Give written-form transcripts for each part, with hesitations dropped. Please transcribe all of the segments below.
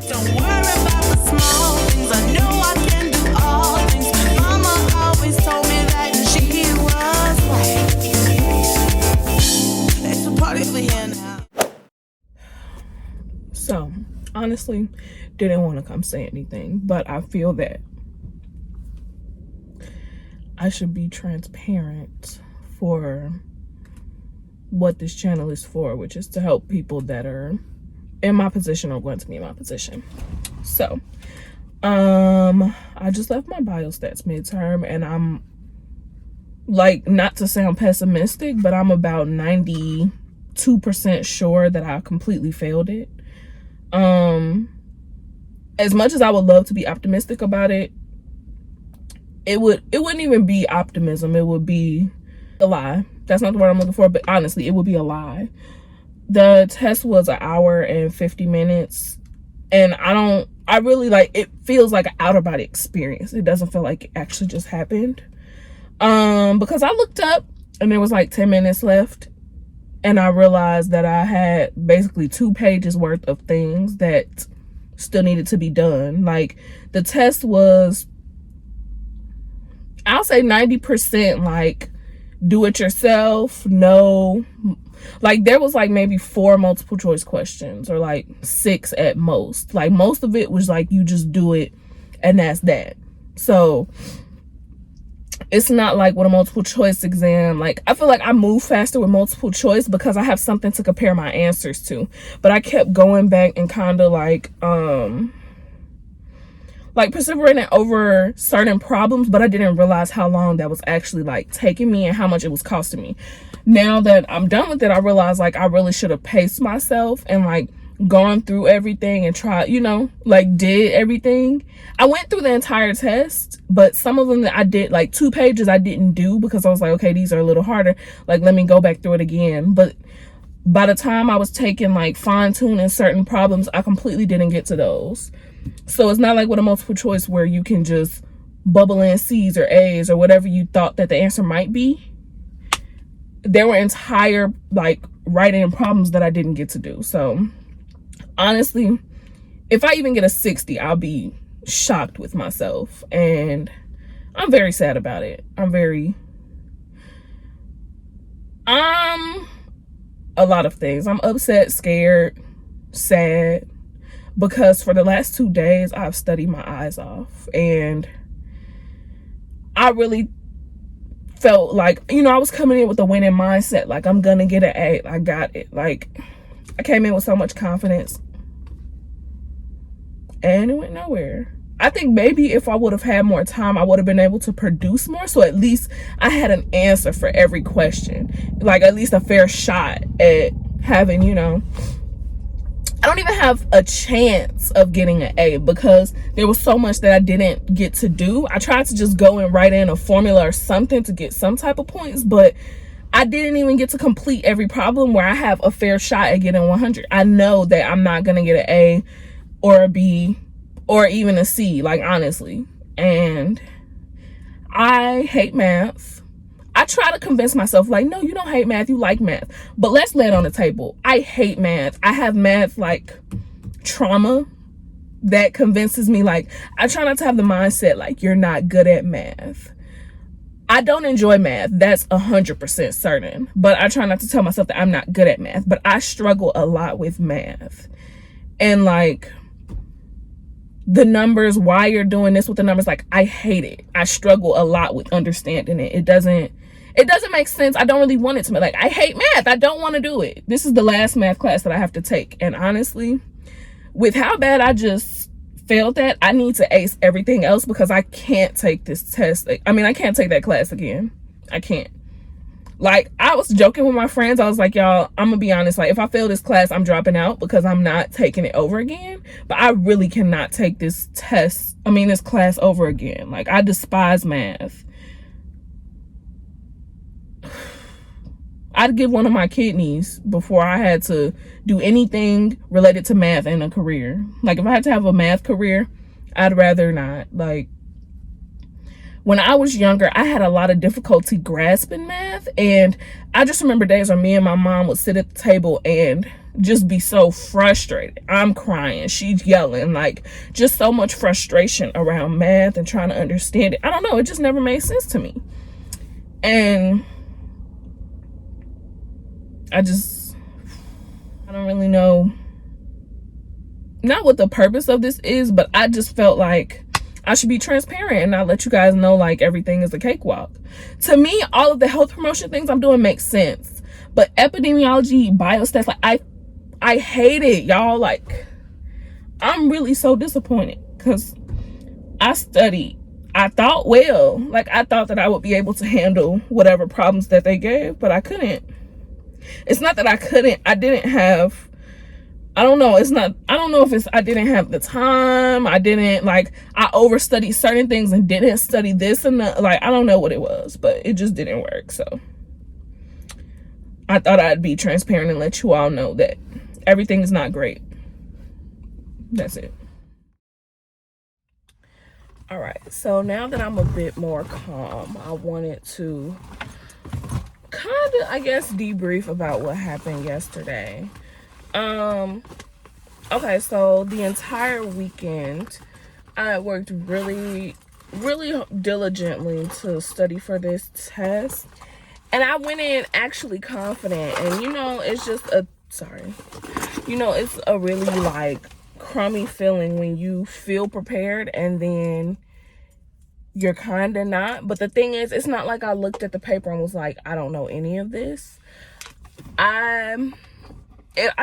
Don't worry about the small things. I know I can do all things. Mama always told me that she was right. It's a party for here now. So, honestly, didn't want to come say anything, but I feel that I should be transparent for what this channel is for, which is to help people that are in my position or going to be in my position. So, I just left my biostats midterm, and I'm like, not to sound pessimistic, but I'm about 92% sure that I completely failed it. As much as I would love to be optimistic about it, it wouldn't even be optimism. It would be a lie. That's not the word I'm looking for, but honestly, it would be a lie. The test was 1 hour and 50 minutes, and I really, like, it feels like an outer body experience. It doesn't feel like it actually just happened. Because I looked up and there was like 10 minutes left, and I realized that I had basically 2 pages worth of things that still needed to be done. Like, the test was, I'll say 90% like do it yourself. No, like there was like maybe 4 multiple choice questions, or like 6 at most. Like, most of it was like you just do it and that's that. So it's not like with a multiple choice exam. Like, I feel like I move faster with multiple choice because I have something to compare my answers to. But I kept going back and kind of like perseverating over certain problems, but I didn't realize how long that was actually like taking me and how much it was costing me. Now that I'm done with it, I realize like I really should have paced myself and like gone through everything and tried, like did everything. I went through the entire test, but some of them that I did, like 2 pages I didn't do because I was like, okay, these are a little harder. Like, let me go back through it again. But by the time I was taking like fine-tuning certain problems, I completely didn't get to those. So it's not like with a multiple choice where you can just bubble in C's or A's or whatever you thought that the answer might be. There were entire like writing problems that I didn't get to do. So honestly, if I even get a 60, I'll be shocked with myself, and I'm very sad about it. I'm a lot of things. I'm upset, scared, sad, because for the last 2 days I've studied my eyes off, and I really felt like, I was coming in with a winning mindset. Like, I'm gonna get an A. I got it. Like, I came in with so much confidence, and it went nowhere. I think maybe if I would have had more time, I would have been able to produce more. So at least I had an answer for every question, like at least a fair shot at having, I don't even have a chance of getting an A because there was so much that I didn't get to do. I tried to just go and write in a formula or something to get some type of points, but I didn't even get to complete every problem where I have a fair shot at getting 100. I know that I'm not going to get an A or a B or even a C, like, honestly. And I hate math. I try to convince myself, like, no, you don't hate math, you like math. But let's lay it on the table. I hate math. I have math, like, trauma that convinces me, like, I try not to have the mindset, like, you're not good at math. I don't enjoy math. That's 100% certain. But I try not to tell myself that I'm not good at math. But I struggle a lot with math. And, like, the numbers, why you're doing this with the numbers, like, I hate it. I struggle a lot with understanding it. It doesn't make sense. I don't really want it to be like, I hate math. I don't want to do it. This is the last math class that I have to take. And honestly, with how bad I just failed that, I need to ace everything else because I can't take this test. I mean, I can't take that class again. I can't. Like, I was joking with my friends. I was like, y'all, I'm gonna be honest. Like, if I fail this class, I'm dropping out because I'm not taking it over again. But I really cannot take this class over again. Like, I despise math. I'd give one of my kidneys before I had to do anything related to math in a career. Like, if I had to have a math career, I'd rather not. Like, when I was younger, I had a lot of difficulty grasping math. And I just remember days where me and my mom would sit at the table and just be so frustrated. I'm crying, she's yelling, like just so much frustration around math and trying to understand it. I don't know, it just never made sense to me. And I don't really know, not what the purpose of this is, but I just felt like I should be transparent and not let you guys know like everything is a cakewalk. To me, all of the health promotion things I'm doing make sense, but epidemiology, biostats, like I hate it, y'all. Like, I'm really so disappointed because I studied. I thought well, like I thought that I would be able to handle whatever problems that they gave, but I couldn't. It's not that I couldn't, I didn't have, I don't know, it's not, I don't know if it's I didn't have the time, I didn't, like, I overstudied certain things and didn't study this and that, like, I don't know what it was, but it just didn't work. So I thought I'd be transparent and let you all know that everything is not great. That's it. All right, so now that I'm a bit more calm, I wanted to kind of, I guess, debrief about what happened yesterday. Okay, so the entire weekend I worked really diligently to study for this test, and I went in actually confident. And it's a really like crummy feeling when you feel prepared and then you're kind of not. But the thing is, it's not like I looked at the paper and was like, I don't know any of this. I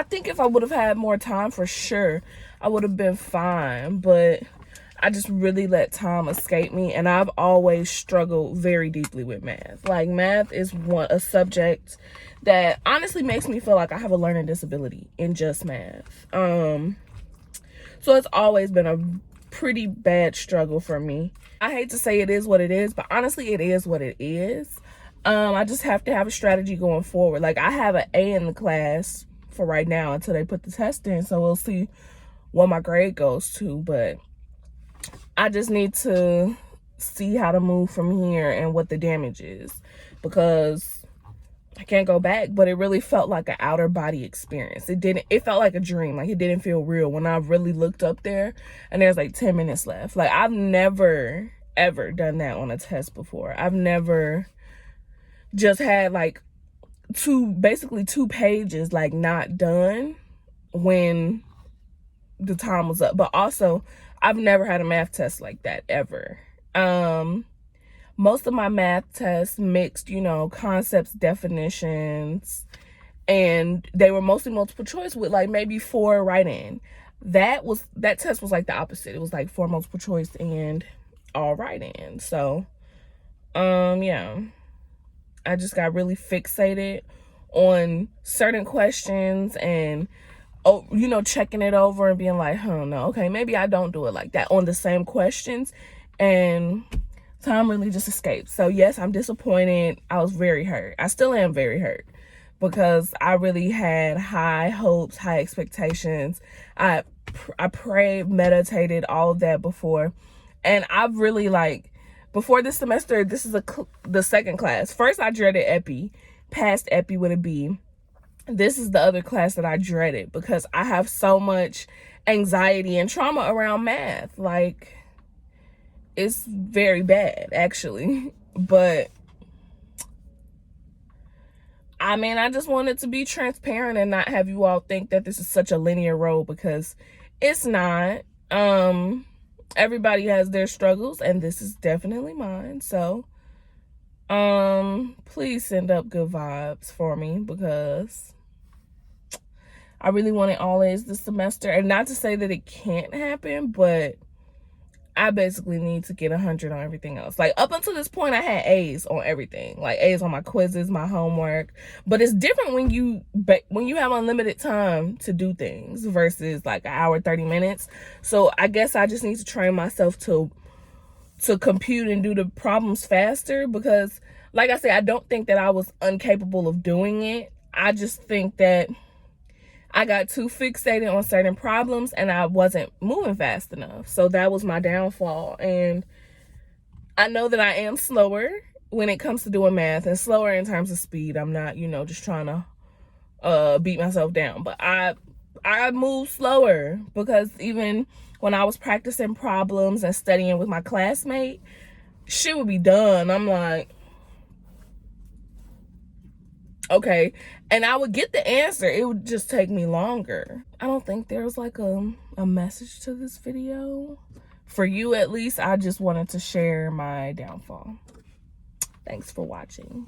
think if I would have had more time, for sure, I would have been fine. But I just really let time escape me. And I've always struggled very deeply with math. Like, math is a subject that honestly makes me feel like I have a learning disability in just math. So it's always been a pretty bad struggle for me. I hate to say it is what it is, but honestly, it is what it is. I just have to have a strategy going forward. Like, I have an A in the class for right now until they put the test in, so we'll see what my grade goes to. But I just need to see how to move from here and what the damage is, because I can't go back. But it really felt like an outer body experience. It felt like a dream. Like, it didn't feel real when I really looked up there and there's like 10 minutes left. Like, I've never ever done that on a test before. I've never just had like basically two pages like not done when the time was up. But also, I've never had a math test like that ever. Most of my math tests mixed, concepts, definitions, and they were mostly multiple choice with like maybe 4 write-in. That test was like the opposite. It was like 4 multiple choice and all write-in. So yeah, I just got really fixated on certain questions and checking it over and being like, no, okay, maybe I don't do it like that on the same questions, and time really just escaped. So yes, I'm disappointed. I was very hurt. I still am very hurt because I really had high hopes, high expectations. I prayed, meditated, all of that before, and I've really before this semester, this is the second class. First, I dreaded epi, passed epi with a B. This is the other class that I dreaded because I have so much anxiety and trauma around math. Like, it's very bad, actually. But I mean, I just wanted to be transparent and not have you all think that this is such a linear road, because it's not. Everybody has their struggles, and this is definitely mine. So please send up good vibes for me, because I really want it all A's this semester. And not to say that it can't happen, but I basically need to get 100 on everything else. Like, up until this point, I had A's on everything. Like, A's on my quizzes, my homework. But it's different when you have unlimited time to do things versus like an hour, 30 minutes. So I guess I just need to train myself to compute and do the problems faster, because like I said, I don't think that I was incapable of doing it. I just think that I got too fixated on certain problems and I wasn't moving fast enough. So that was my downfall. And I know that I am slower when it comes to doing math, and slower in terms of speed. I'm not, just trying to beat myself down, but I move slower, because even when I was practicing problems and studying with my classmate, shit would be done. I'm like, okay, and I would get the answer. It would just take me longer. I don't think there's like a message to this video. For you, at least, I just wanted to share my downfall. Thanks for watching.